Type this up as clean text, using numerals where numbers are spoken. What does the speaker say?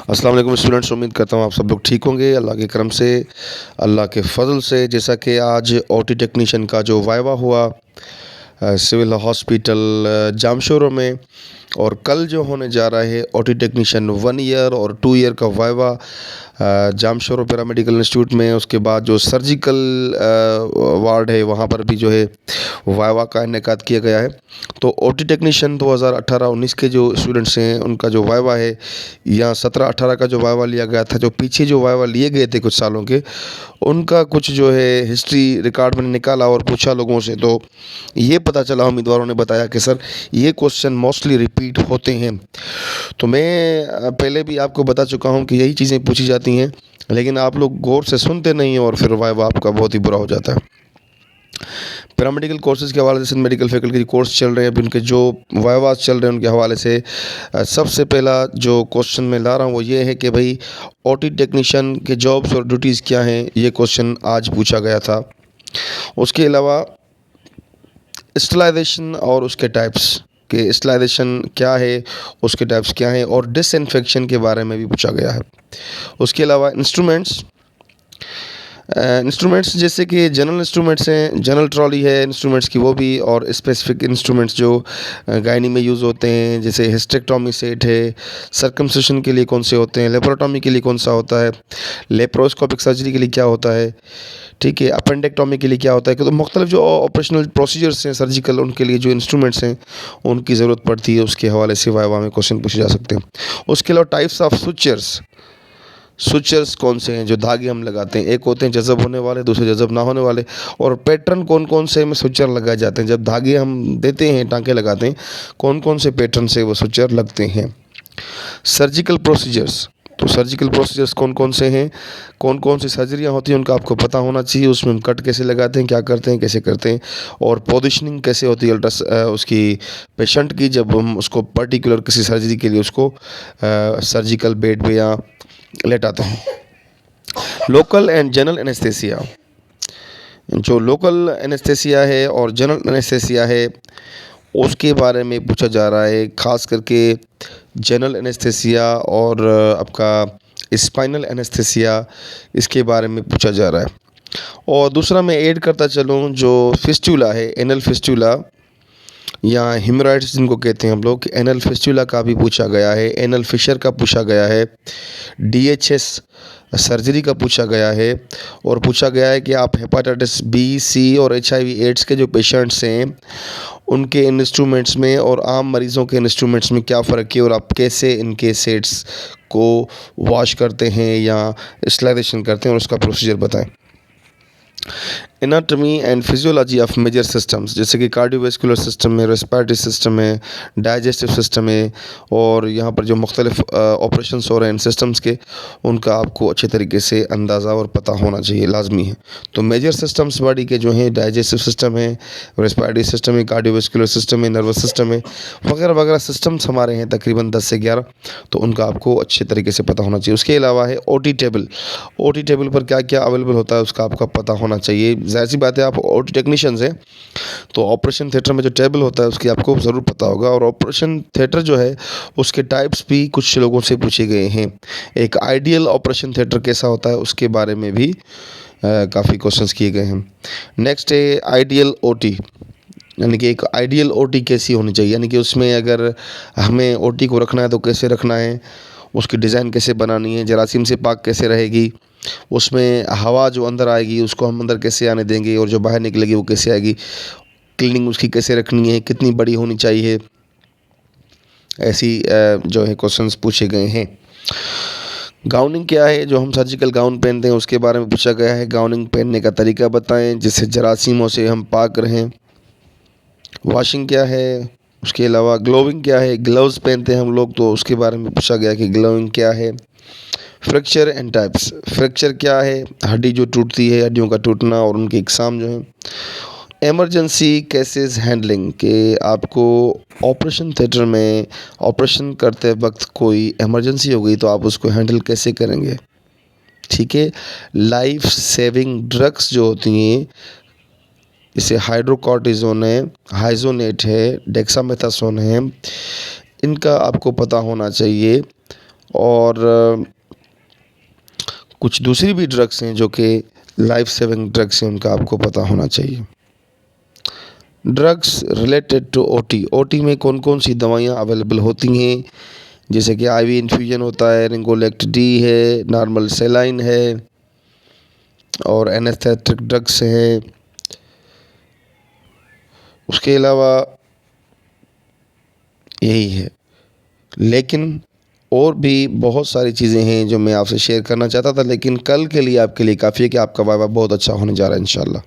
अस्सलाम वालेकुम स्टूडेंट्स, उम्मीद करता हूँ आप सब लोग ठीक होंगे अल्लाह के करम से, अल्लाह के फ़ज़ल से। जैसा कि आज ओटी टेक्नीशियन का जो वाइवा हुआ सिविल हॉस्पिटल जामशोरों में, और कल जो होने जा रहा है ओटी टेक्नीशियन 1 ईयर और 2 ईयर का वाइवा जामशोरो पैरामेडिकल इंस्टीट्यूट में। उसके बाद जो सर्जिकल वार्ड है वहाँ पर भी जो है वाइवा का इनेकाद किया गया है। तो ओटी टेक्नीशियन 2018-19 के जो स्टूडेंट्स हैं उनका जो वाइवा है, या 17-18 का जो वाइवा लिया गया था, जो पीछे जो वाइवा लिए गए थे कुछ सालों के, उनका कुछ जो है हिस्ट्री रिकॉर्ड मैंने निकाला और पूछा लोगों से। तो ये पता चला, उम्मीदवारों ने बताया कि सर ये क्वेश्चन मोस्टली रिपीट होते हैं। तो मैं पहले भी आपको बता चुका हूँ कि यही चीज़ें पूछी जाती हैं, लेकिन आप लोग गौर से सुनते नहीं हैं और फिर वाइवा आपका बहुत ही बुरा हो जाता है। पैरामेडिकल कोर्सेज़ के हवाले से मेडिकल फैकल्टी कोर्स चल रहे हैं, अभी उनके जो वाइवास चल रहे हैं उनके हवाले से सबसे पहला जो क्वेश्चन मैं ला रहा हूँ वो ये है कि भाई ओटी टेक्नीशियन के जॉब्स और ड्यूटीज़ क्या हैं। ये क्वेश्चन आज पूछा गया था। उसके अलावा स्टरलाइजेशन और उसके टाइप्स, कि स्टरलाइजेशन क्या है, उसके टाइप्स क्या हैं, और डिसइंफेक्शन के बारे में भी पूछा गया है। उसके अलावा इंस्ट्रूमेंट्स जैसे कि जनरल इंस्ट्रूमेंट्स हैं, जनरल ट्रॉली है इंस्ट्रूमेंट्स की वो भी, और स्पेसिफिक इंस्ट्रूमेंट्स जो गायनी में यूज़ होते हैं, जैसे हिस्टेक्टोमी सेट है, सर्कमसिशन के लिए कौन से होते हैं, लेप्रोटोमी के लिए कौन सा होता है, लेप्रोस्कोपिक सर्जरी के लिए क्या होता है, ठीक है, अपेंडेक्टोमी के लिए क्या होता है। तो मुख्तलिफ जो ऑपरेशनल प्रोसीजर्स हैं सर्जिकल, उनके लिए जो इंस्ट्रूमेंट्स हैं उनकी ज़रूरत पड़ती है, उसके हवाले से वाइवा में क्वेश्चन पूछे जा सकते हैं। उसके अलावा टाइप्स ऑफ सुचर्स कौन से हैं, जो धागे हम लगाते हैं, एक होते हैं जज़ब होने वाले, दूसरे जज़ब ना होने वाले, और पैटर्न कौन कौन से में सुचर लगाए जाते हैं। जब धागे हम देते हैं, टांके लगाते हैं, कौन कौन से पैटर्न से वो सुचर लगते हैं। सर्जिकल प्रोसीजर्स, तो सर्जिकल प्रोसीजर्स कौन कौन से हैं, कौन कौन सी सर्जरियाँ होती हैं, उनका आपको पता होना चाहिए। उसमें हम कट कैसे लगाते हैं, क्या करते हैं, कैसे करते हैं, और पोजीशनिंग कैसे होती है उसकी पेशेंट की, जब हम उसको पर्टिकुलर किसी सर्जरी के लिए उसको सर्जिकल बेड पे या लेटाते हैं। लोकल एंड जनरल एनेस्थेसिया, जो लोकल एनेस्थेसिया है और जनरल एनेस्थेसिया है उसके बारे में पूछा जा रहा है, ख़ास करके जनरल एनेस्थेसिया और आपका स्पाइनल एनेस्थेसिया, इसके बारे में पूछा जा रहा है। और दूसरा मैं ऐड करता चलूँ, जो फिस्टूला है, एनल फिस्टूला या हेमोरॉइड्स जिनको कहते हैं हम लोग, एनल फिस्टूला का भी पूछा गया है, एनल फिशर का पूछा गया है, डीएचएस सर्जरी का पूछा गया है, और पूछा गया है कि आप हेपाटाइटिस बी, सी और एचआईवी एड्स के जो पेशेंट्स हैं उनके इंस्ट्रूमेंट्स में और आम मरीज़ों के इंस्ट्रूमेंट्स में क्या फ़र्क है, और आप कैसे इनके सेट्स को वॉश करते हैं या स्टरलाइजेशन करते हैं, और उसका प्रोसीजर बताएं। Anatomy and physiology of major systems, जैसे कि कार्डियोवैस्कुलर सिस्टम में, रेस्पिरेटरी सिस्टम है, डाइजेस्टिव सिस्टम है, और यहाँ पर जो मुख्तलिफ ऑपरेशंस हो रहे हैं सिस्टम्स के, उनका आपको अच्छे तरीके से अंदाज़ा और पता होना चाहिए, लाजमी है। तो मेजर सिस्टम्स बॉडी के जो हैं, डाइजेस्टिव सिस्टम है, रेस्पिरेटरी सिस्टम है, कार्डियोवैस्कुलर सिस्टम है, नर्वस सिस्टम है, वगैरह वगैरह सिस्टम्स हमारे हैं तकरीबन 10 से 11, तो उनका आपको अच्छे तरीके से पता होना चाहिए। उसके अलावा है ओटी टेबल, ओटी टेबल पर क्या क्या अवेलेबल होता है उसका आपका पता होना चाहिए। ज़ाहिर सी बात है, आप ओटी टेक्नीशियंस हैं तो ऑपरेशन थिएटर में जो टेबल होता है उसकी आपको ज़रूर पता होगा, और ऑपरेशन थिएटर जो है उसके टाइप्स भी कुछ लोगों से पूछे गए हैं। एक आइडियल ऑपरेशन थिएटर कैसा होता है उसके बारे में भी काफ़ी क्वेश्चंस किए गए हैं। नेक्स्ट है आइडियल ओटी, यानी कि एक आइडियल ओटी कैसी होनी चाहिए, यानी कि उसमें अगर हमें ओटी को रखना है तो कैसे रखना है, उसकी डिज़ाइन कैसे बनानी है, जरासीम से पाक कैसे रहेगी, उसमें हवा जो अंदर आएगी उसको हम अंदर कैसे आने देंगे, और जो बाहर निकलेगी वो कैसे आएगी, क्लीनिंग उसकी कैसे रखनी है, कितनी बड़ी होनी चाहिए, ऐसी जो है क्वेश्चंस पूछे गए हैं। गाउनिंग क्या है, जो हम सर्जिकल गाउन पहनते हैं उसके बारे में पूछा गया है, गाउनिंग पहनने का तरीका बताएं जिससे जरासीमों से हम पाक रहें। वॉशिंग क्या है, उसके अलावा ग्लोविंग क्या है, ग्लव्स पहनते हैं हम लोग तो उसके बारे में पूछा गया कि ग्लोविंग क्या है। फ्रैक्चर एंड टाइप्स, फ्रैक्चर क्या है, हड्डी जो टूटती है, हड्डियों का टूटना और उनकी इकसाम जो है। एमरजेंसी केसेस हैंडलिंग, के आपको ऑपरेशन थिएटर में ऑपरेशन करते वक्त कोई इमरजेंसी हो गई तो आप उसको हैंडल कैसे करेंगे, ठीक है। लाइफ सेविंग ड्रग्स जो होती हैं, जैसे हाइड्रोकॉर्टिजोन है, हाइजोनेट है, डेक्सामेथासोन है, इनका आपको पता होना चाहिए। और कुछ दूसरी भी ड्रग्स हैं जो कि लाइफ सेविंग ड्रग्स हैं, उनका आपको पता होना चाहिए। Drugs related to OT, OT में कौन कौन सी दवाइयाँ अवेलेबल होती हैं, जैसे कि आईवी इन्फ्यूजन होता है, रिंगोलेक्ट डी है, नॉर्मल सेलाइन है और एनेस्थेटिक ड्रग्स हैं। उसके अलावा यही है, लेकिन और भी बहुत सारी चीज़ें हैं जो मैं आपसे शेयर करना चाहता था, लेकिन कल के लिए आपके लिए काफ़ी है कि आपका वाइवा बहुत अच्छा होने जा रहा है इंशाल्लाह।